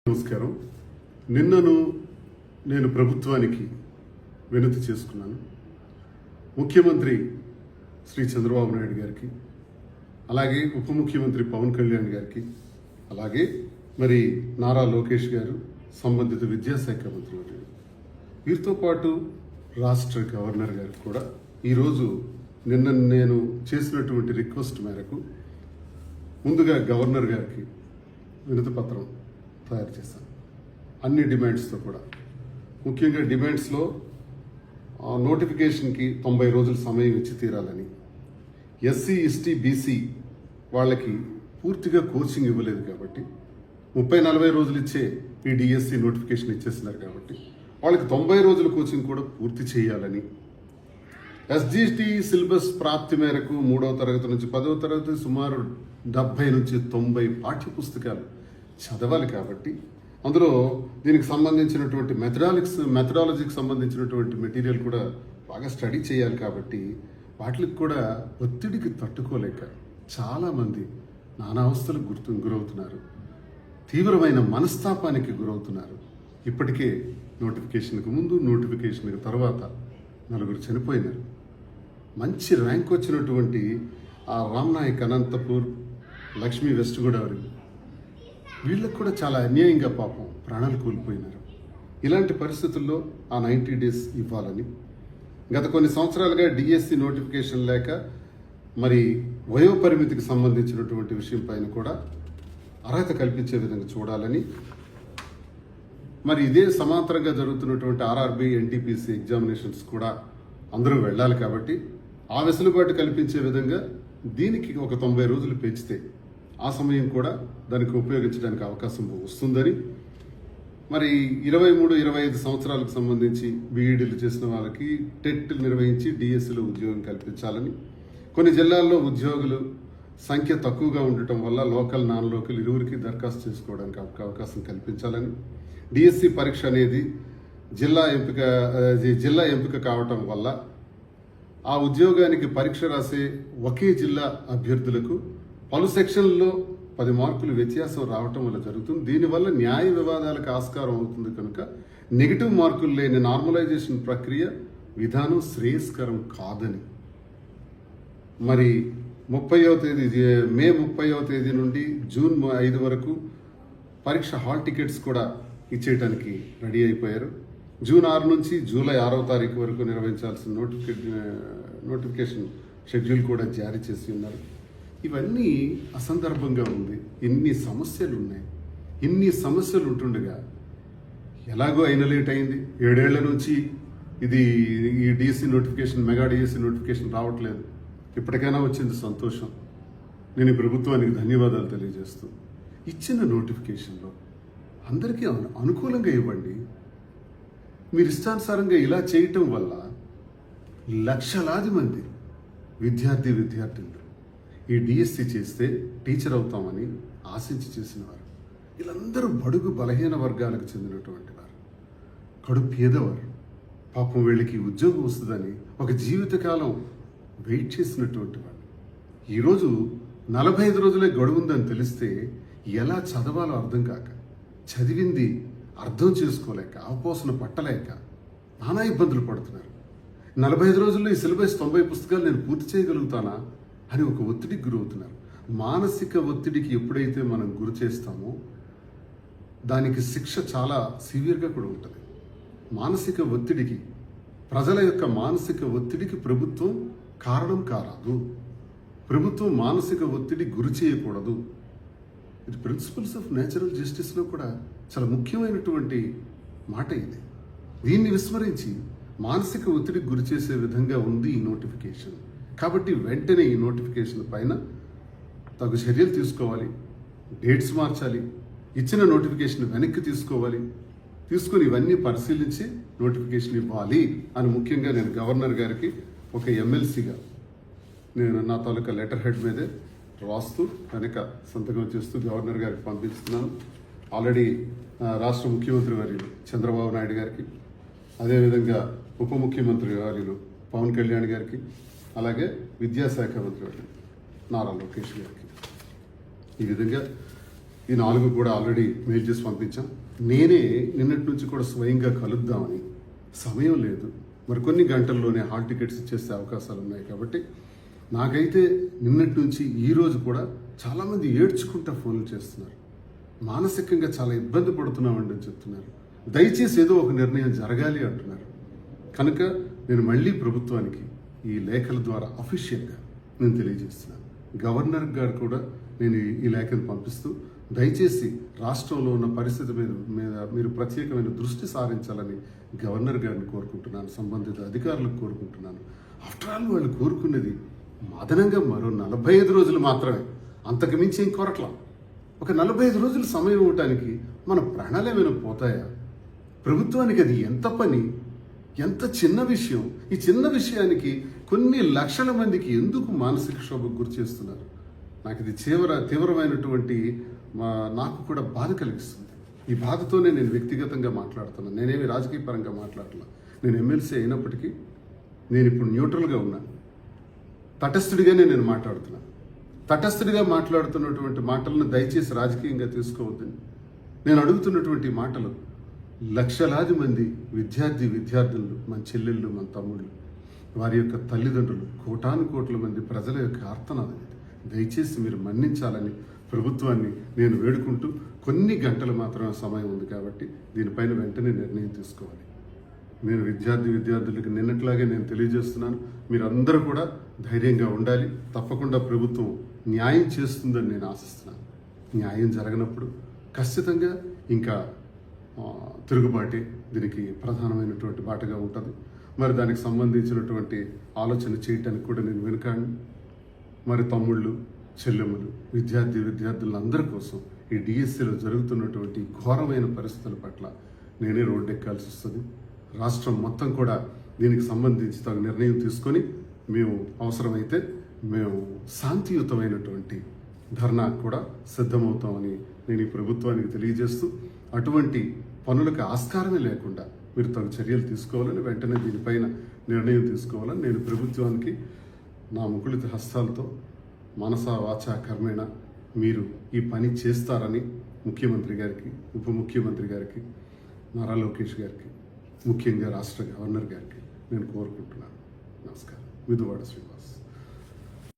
నమస్కారం. నిన్నను నేను ప్రభుత్వానికి వినతి చేసుకున్నాను. ముఖ్యమంత్రి శ్రీ చంద్రబాబు నాయుడు గారికి, అలాగే ఉప ముఖ్యమంత్రి పవన్ కళ్యాణ్ గారికి, అలాగే మరి నారా లోకేష్ గారు, సంబంధిత విద్యాశాఖ మంత్రి గారు, వీరితో పాటు రాష్ట్ర గవర్నర్ గారికి కూడా ఈరోజు నిన్న నేను చేసినటువంటి రిక్వెస్ట్ మేరకు ముందుగా గవర్నర్ గారికి వినతి పత్రం తయారు చేశాను. అన్ని డిమాండ్స్తో కూడా, ముఖ్యంగా డిమాండ్స్లో నోటిఫికేషన్కి 90 రోజులు సమయం ఇచ్చి తీరాలని, ఎస్సీ ఎస్టీ బీసీ వాళ్ళకి పూర్తిగా కోచింగ్ ఇవ్వలేదు కాబట్టి 30-40 రోజులు ఇచ్చే ఈ డిఎస్సి నోటిఫికేషన్ ఇచ్చేస్తున్నారు కాబట్టి వాళ్ళకి 90 రోజుల కోచింగ్ కూడా పూర్తి చేయాలని, ఎస్జిటి సిలబస్ ప్రాప్తి మేరకు 3వ తరగతి నుంచి 10వ తరగతి సుమారు 70 నుంచి 90 పాఠ్య పుస్తకాలు చదవాలి కాబట్టి అందులో దీనికి సంబంధించినటువంటి మెథడాలజీకి సంబంధించినటువంటి మెటీరియల్ కూడా బాగా స్టడీ చేయాలి కాబట్టి వాటికి కూడా ఒత్తిడికి తట్టుకోలేక చాలామంది నానావస్థలకు గురవుతున్నారు, తీవ్రమైన మనస్తాపానికి గురవుతున్నారు. ఇప్పటికే నోటిఫికేషన్కి ముందు, నోటిఫికేషన్కి తర్వాత 4 చనిపోయినారు. మంచి ర్యాంక్ వచ్చినటువంటి ఆ రామ్నాయక్ అనంతపూర్, లక్ష్మీ వెస్ట్ గోదావరి, వీళ్ళకు కూడా చాలా అన్యాయంగా పాపం ప్రాణాలు కోల్పోయినారు. ఇలాంటి పరిస్థితుల్లో ఆ 90 డేస్ ఇవ్వాలని, గత కొన్ని సంవత్సరాలుగా డిఎస్సి నోటిఫికేషన్ లేక మరి వయోపరిమితికి సంబంధించినటువంటి విషయం పైన కూడా అర్హత కల్పించే విధంగా చూడాలని, మరి ఇదే సమాంతరంగా జరుగుతున్నటువంటి ఆర్ఆర్బి ఎన్టీపీసీ ఎగ్జామినేషన్స్ కూడా అందరూ వెళ్ళాలి కాబట్టి ఆ వెసులుబాటు కల్పించే విధంగా దీనికి ఒక 90 రోజులు పెంచితే ఆ సమయం కూడా దానికి ఉపయోగించడానికి అవకాశం వస్తుందని, మరి 23-25 సంవత్సరాలకు సంబంధించి బీఈడీలు చేసిన వాళ్ళకి టెట్ నిర్వహించి డిఎస్సిలో ఉద్యోగం కల్పించాలని, కొన్ని జిల్లాల్లో ఉద్యోగులు సంఖ్య తక్కువగా ఉండటం వల్ల లోకల్ నాన్ లోకల్ ఇరువురికి దరఖాస్తు చేసుకోవడానికి అవకాశం కల్పించాలని, డిఎస్సి పరీక్ష అనేది జిల్లా ఎంపిక కావటం వల్ల ఆ ఉద్యోగానికి పరీక్ష రాసే ఒకే జిల్లా అభ్యర్థులకు పలు సెక్షన్లలో 10 మార్కులు వ్యత్యాసం రావటం వల్ల జరుగుతుంది. దీనివల్ల న్యాయ వివాదాలకు ఆస్కారం అవుతుంది కనుక నెగిటివ్ మార్కులు లేని నార్మలైజేషన్ ప్రక్రియ విధానం శ్రేయస్కరం కాదని, మరి మే 30వ తేదీ నుండి జూన్ 5 వరకు పరీక్ష హాల్ టికెట్స్ కూడా ఇచ్చేయడానికి రెడీ అయిపోయారు. జూన్ 6 నుంచి జూలై 6వ తారీఖు వరకు నిర్వహించాల్సిన నోటిఫికేషన్ షెడ్యూల్ కూడా జారీ చేసి ఉన్నారు. ఇవన్నీ అసందర్భంగా ఉంది. ఇన్ని సమస్యలు ఉన్నాయి. ఇన్ని సమస్యలు ఉంటుండగా ఎలాగో అయిన లేట్ అయింది. 7 ఏళ్ల నుంచి ఈ DSC notification, mega DSC notification రావట్లేదు. ఇప్పటికైనా వచ్చింది, సంతోషం. నేను ఈ ప్రభుత్వానికి ధన్యవాదాలు తెలియజేస్తూ, ఇచ్చిన నోటిఫికేషన్లో అందరికీ అనుకూలంగా ఇవ్వండి. మీరు ఇష్టానుసారంగా ఇలా చేయటం వల్ల లక్షలాది మంది విద్యార్థులు ఈ డిఎస్సి చేస్తే టీచర్ అవుతామని ఆశించి చేసినవారు, వీళ్ళందరూ బడుగు బలహీన వర్గాలకు చెందినటువంటి వారు, కడు పేదవారు. పాపం వీళ్ళకి ఉద్యోగం వస్తుందని ఒక జీవితకాలం వెయిట్ చేసినటువంటి వాళ్ళు ఈరోజు 45 రోజులే గడువు ఉందని తెలిస్తే ఎలా చదవాలో అర్థం కాక, చదివింది అర్థం చేసుకోలేక, అవపోసన పట్టలేక నానా ఇబ్బందులు పడుతున్నారు. 45 రోజుల్లో ఈ సిలబస్ 90 పుస్తకాలు నేను పూర్తి చేయగలుగుతానా అని ఒక ఒత్తిడికి గురవుతున్నారు. మానసిక ఒత్తిడికి ఎప్పుడైతే మనం గురి చేస్తామో దానికి శిక్ష చాలా సివియర్గా కూడా ఉంటుంది. మానసిక ఒత్తిడికి, ప్రజల యొక్క మానసిక ఒత్తిడికి ప్రభుత్వం కారణం కారాదు. ప్రభుత్వం మానసిక ఒత్తిడి గురి చేయకూడదు. ఇది ప్రిన్సిపల్స్ ఆఫ్ నేచురల్ జస్టిస్లో కూడా చాలా ముఖ్యమైనటువంటి మాట ఇది. దీన్ని విస్మరించి మానసిక ఒత్తిడికి గురి చేసే విధంగా ఉంది ఈ నోటిఫికేషన్. కాబట్టి వెంటనే ఈ నోటిఫికేషన్ పైన తగు చర్యలు తీసుకోవాలి, డేట్స్ మార్చాలి, ఇచ్చిన నోటిఫికేషన్ వెనక్కి తీసుకొని ఇవన్నీ పరిశీలించి నోటిఫికేషన్ ఇవ్వాలి అని ముఖ్యంగా నేను గవర్నర్ గారికి ఒక ఎమ్మెల్సీగా నేను నా తాలూకా లెటర్ హెడ్ మీదే రాస్తూ వెనక సంతకం చేస్తూ గవర్నర్ గారికి పంపిస్తున్నాను. ఆల్రెడీ రాష్ట్ర ముఖ్యమంత్రి వర్యులు చంద్రబాబు నాయుడు గారికి, అదేవిధంగా ఉప ముఖ్యమంత్రి వర్యులు పవన్ కళ్యాణ్ గారికి, అలాగే విద్యాశాఖ మంత్రి వర్యులు నారా లోకేష్ గారికి ఈ విధంగా ఈ 4 కూడా ఆల్రెడీ మెయిల్ చేసి పంపించాం. నేనే నిన్నటి నుంచి కూడా స్వయంగా కలుద్దామని, సమయం లేదు, మరి కొన్ని గంటల్లోనే హాల్ టికెట్స్ ఇచ్చేసే అవకాశాలు ఉన్నాయి. కాబట్టి నాకైతే నిన్నటి నుంచి ఈ రోజు కూడా చాలామంది ఏడ్చుకుంటా ఫోన్లు చేస్తున్నారు, మానసికంగా చాలా ఇబ్బంది పడుతున్నామండి అని చెప్తున్నారు. దయచేసి ఏదో ఒక నిర్ణయం జరగాలి అంటున్నారు. కనుక నేను మళ్ళీ ప్రభుత్వానికి ఈ లేఖల ద్వారా అఫీషియల్గా నేను తెలియజేస్తున్నాను. గవర్నర్ గారు కూడా నేను ఈ లేఖను పంపిస్తూ దయచేసి రాష్ట్రంలో ఉన్న పరిస్థితి మీద మీరు ప్రత్యేకమైన దృష్టి సారించాలని గవర్నర్ గారిని కోరుకుంటున్నాను, సంబంధిత అధికారులకు కోరుకుంటున్నాను. ఆఫ్టర్ ఆల్ వాళ్ళు కోరుకున్నది అదనంగా మరో 45 రోజులు మాత్రమే, అంతకు మించి ఏం కోరట్లా. ఒక 45 రోజులు సమయం ఇవ్వటానికి మన ప్రాణాలు ఏమైనా పోతాయా? ప్రభుత్వానికి అది ఎంత పని, ఎంత చిన్న విషయం. ఈ చిన్న విషయానికి కొన్ని లక్షల మందికి ఎందుకు మానసిక క్షోభకు గురి చేస్తున్నారు? నాకు ఇది తీవ్రమైనటువంటి నాకు కూడా బాధ కలిగిస్తుంది. ఈ బాధతోనే నేను వ్యక్తిగతంగా మాట్లాడుతున్నాను. నేనేమి రాజకీయ పరంగా మాట్లాడలా. నేను ఎమ్మెల్సీ అయినప్పటికీ నేను ఇప్పుడు న్యూట్రల్గా ఉన్నాను, తటస్థుడిగానే నేను మాట్లాడుతున్నాను. తటస్థుడిగా మాట్లాడుతున్నటువంటి మాటలను దయచేసి రాజకీయంగా తీసుకోవద్దని నేను అడుగుతున్నటువంటి మాటలు లక్షలాది మంది విద్యార్థులు, మన చెల్లెళ్ళు, మన తమ్ముళ్ళు, వారి యొక్క తల్లిదండ్రులు, కోటాను కోట్ల మంది ప్రజల యొక్క ఆర్తనాదం. దయచేసి మీరు మన్నించాలని ప్రభుత్వాన్ని నేను వేడుకుంటూ, కొన్ని గంటలు మాత్రమే సమయం ఉంది కాబట్టి దీనిపైన వెంటనే నిర్ణయం తీసుకోవాలి. నేను విద్యార్థులకు నిన్నట్లాగే నేను తెలియజేస్తున్నాను, మీరందరూ కూడా ధైర్యంగా ఉండాలి. తప్పకుండా ప్రభుత్వం న్యాయం చేస్తుందని నేను ఆశిస్తున్నాను. న్యాయం జరగనప్పుడు ఖచ్చితంగా ఇంకా తిరుగుబాటే దీనికి ప్రధానమైనటువంటి బాటగా ఉంటుంది. మరి దానికి సంబంధించినటువంటి ఆలోచన చేయటానికి కూడా నేను వెనుకాను. మరి తమ్ముళ్ళు, చెల్లెమ్మలు, విద్యార్థులందరి కోసం ఈ డిఎస్సిలో జరుగుతున్నటువంటి ఘోరమైన పరిస్థితుల పట్ల నేనే రోడ్డు ఎక్కాల్సి వస్తుంది. రాష్ట్రం మొత్తం కూడా దీనికి సంబంధించి తగు నిర్ణయం తీసుకొని మేము అవసరమైతే మేము శాంతియుతమైనటువంటి ధర్నాకు కూడా సిద్ధమవుతామని నేను ఈ ప్రభుత్వానికి తెలియజేస్తూ, అటువంటి పనులకు ఆస్కారమే లేకుండా మీరు తగు చర్యలు తీసుకోవాలని, వెంటనే దీనిపైన నిర్ణయం తీసుకోవాలని నేను ప్రభుత్వానికి నా ముకుళిత హస్తాలతో మనసా వాచా కర్మేణ మీరు ఈ పని చేస్తారని ముఖ్యమంత్రి గారికి, ఉప ముఖ్యమంత్రి గారికి, నారా లోకేష్ గారికి, ముఖ్యంగా రాష్ట్ర గవర్నర్ గారికి నేను కోరుకుంటున్నాను. నమస్కారం. విధువాడ శ్రీనివాస్.